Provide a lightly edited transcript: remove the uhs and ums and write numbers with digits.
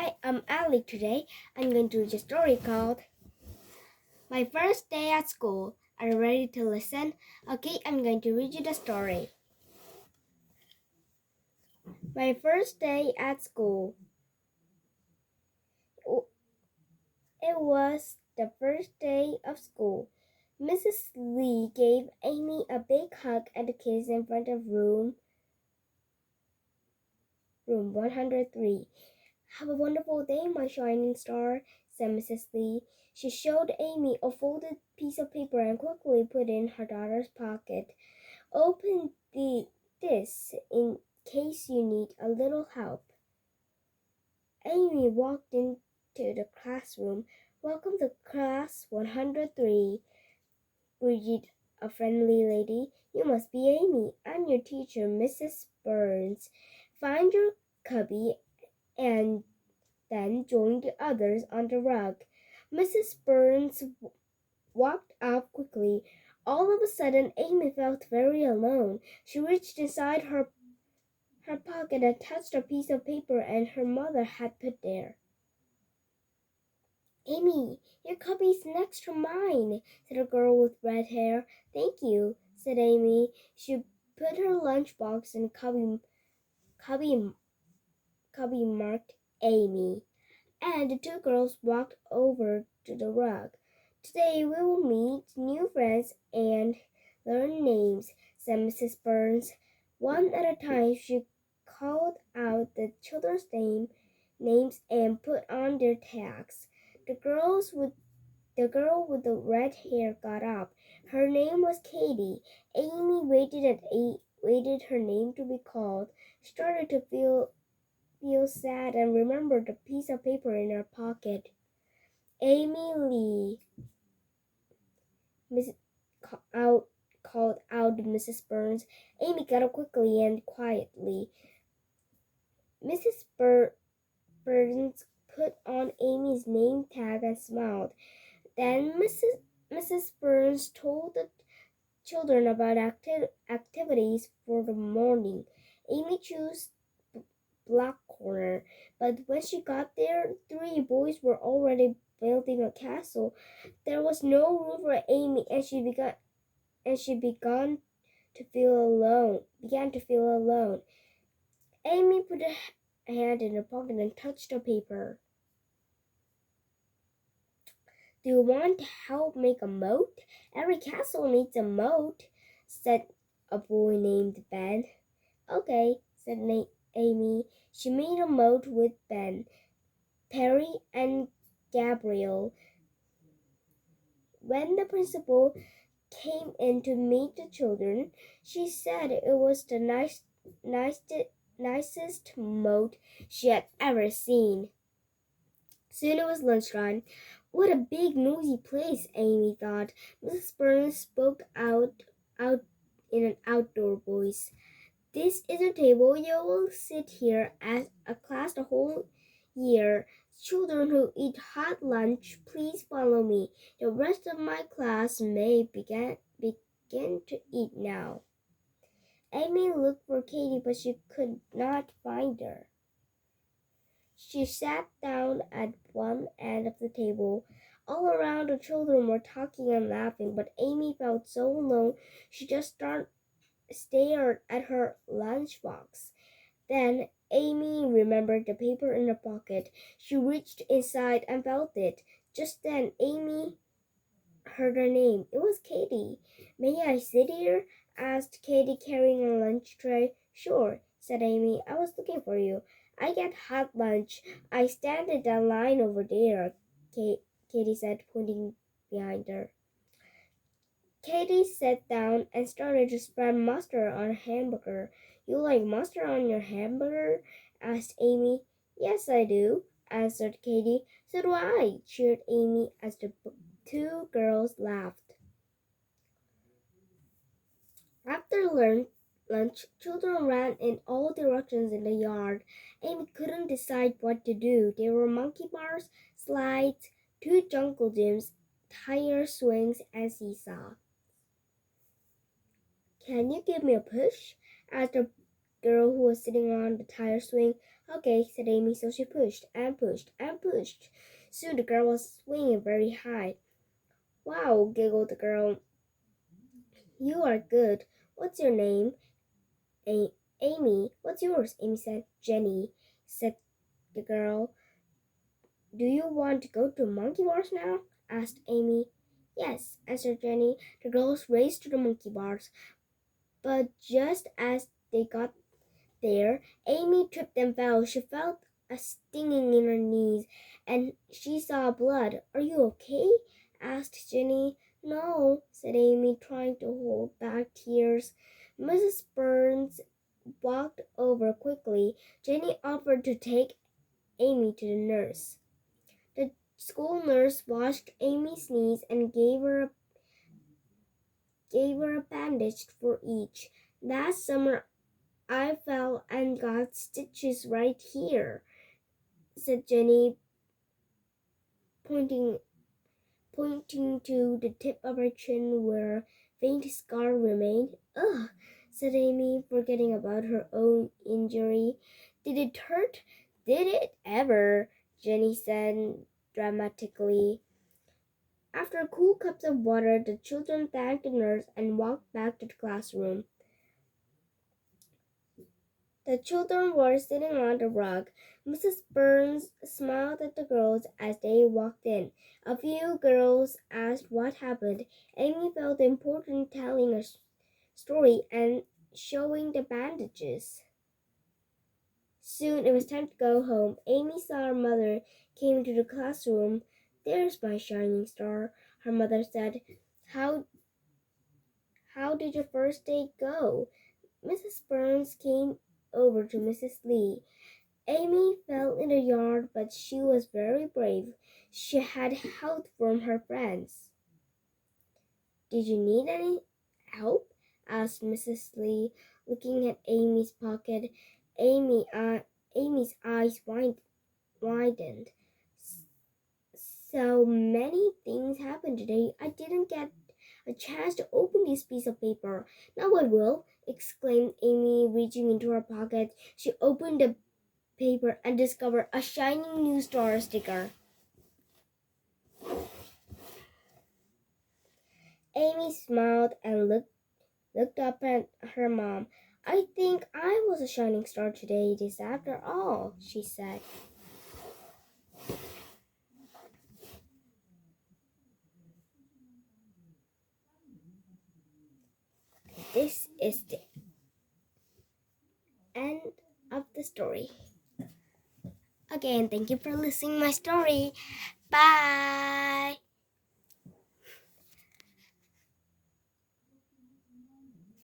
Hi, I'm Elly. Today I'm going to read a story called My First Day at School. Are you ready to listen? Okay, I'm going to read you the story. My first day at school. It was the first day of school. Mrs. Lee gave Amy a big hug and a kiss in front of room 103. Have a wonderful day, my shining star, said Mrs. Lee. She showed Amy a folded piece of paper and quickly put it in her daughter's pocket. Open this in case you need a little help. Amy walked into the classroom. Welcome to class 103, greeted a friendly lady. You must be Amy. I'm your teacher, Mrs. Burns. Find your cubby and then join the others on the rug. Mrs. Burns walked up quickly. All of a sudden, Amy felt very alone. She reached inside her pocket and touched a piece of paper and her mother had put there. Amy, your cubby's next to mine, said a girl with red hair. Thank you, said Amy. She put her lunchbox in cubby marked Amy, and the two girls walked over to the rug. Today we will meet new friends and learn names, said Mrs. Burns. One at a time, she called out the children's names and put on their tags. The girl with the red hair got up. Her name was Katie. Amy waited her name to be called. She started to feel sad and remembered the piece of paper in her pocket. Amy Lee, Miss, called out Mrs. Burns. Amy got up quickly and quietly. Mrs. Burns put on Amy's name tag and smiled. Then Mrs. Burns told the children about activities for the morning. Amy chose black corner, but when she got there, three boys were already building a castle. There was no room for Amy, and she began to feel alone. Amy put a hand in her pocket and touched the paper. Do you want to help make a moat? Every castle needs a moat, said a boy named Ben. Okay, said Amy. She made a moat with Ben, Perry, and Gabriel. When the principal came in to meet the children, she said it was the nicest moat she had ever seen. Soon it was lunchtime. What a big, noisy place, Amy thought. Mrs. Burns spoke out in an outdoor voice. This is a table. You will sit here as a class the whole year. Children who eat hot lunch, please follow me. The rest of my class may begin to eat now. Amy looked for Katie, but she could not find her. She sat down at one end of the table. All around, the children were talking and laughing, but Amy felt so alone she just stared at her lunchbox. Then Amy remembered the paper in her pocket. She reached inside and felt it. Just then Amy heard her name. It was Katie. May I sit here? Asked Katie, carrying a lunch tray. Sure, said Amy. I was looking for you. I get hot lunch. I stand in that line over there, Katie said, pointing behind her. Katie sat down and started to spread mustard on a hamburger. You like mustard on your hamburger? Asked Amy. Yes, I do, answered Katie. So do I, cheered Amy as the two girls laughed. After lunch, children ran in all directions in the yard. Amy couldn't decide what to do. There were monkey bars, slides, two jungle gyms, tire swings, and seesaw. Can you give me a push? Asked the girl who was sitting on the tire swing. Okay, said Amy, so she pushed and pushed and pushed. Soon the girl was swinging very high. Wow, giggled the girl. You are good. What's your name? A- Amy. What's yours? Amy said. Jenny, said the girl. Do you want to go to monkey bars now? Asked Amy. Yes, answered Jenny. The girls raced to the monkey bars, but just as they got there, Amy tripped and fell. She felt a stinging in her knees, and she saw blood. Are you okay? Asked Jenny. No, said Amy, trying to hold back tears. Mrs. Burns walked over quickly. Jenny offered to take Amy to the nurse. The school nurse washed Amy's knees and gave her a bandage for each. Last summer I fell and got stitches right here, said Jenny, pointing pointing to the tip of her chin where a faint scar remained. Ugh, said Amy, forgetting about her own injury. Did it hurt? Did it ever? Jenny said dramatically. After cool cups of water, the children thanked the nurse and walked back to the classroom. The children were sitting on the rug. Mrs. Burns smiled at the girls as they walked in. A few girls asked what happened. Amy felt important telling a story and showing the bandages. Soon it was time to go home. Amy saw her mother came into the classroom. There's my shining star, her mother said. How how did your first day go? Mrs. Burns came over to Mrs. Lee. Amy fell in the yard, but she was very brave. She had help from her friends. Did you need any help? Asked Mrs. Lee, looking at Amy's pocket. Amy's eyes widened. So many things happened today. I didn't get a chance to open this piece of paper. Now I will, exclaimed Amy, reaching into her pocket. She opened the paper and discovered a shining new star sticker. Amy smiled and looked up at her mom. I think I was a shining star today, this after all, she said. This is the end of the story. Again, thank you for listening to my story. Bye.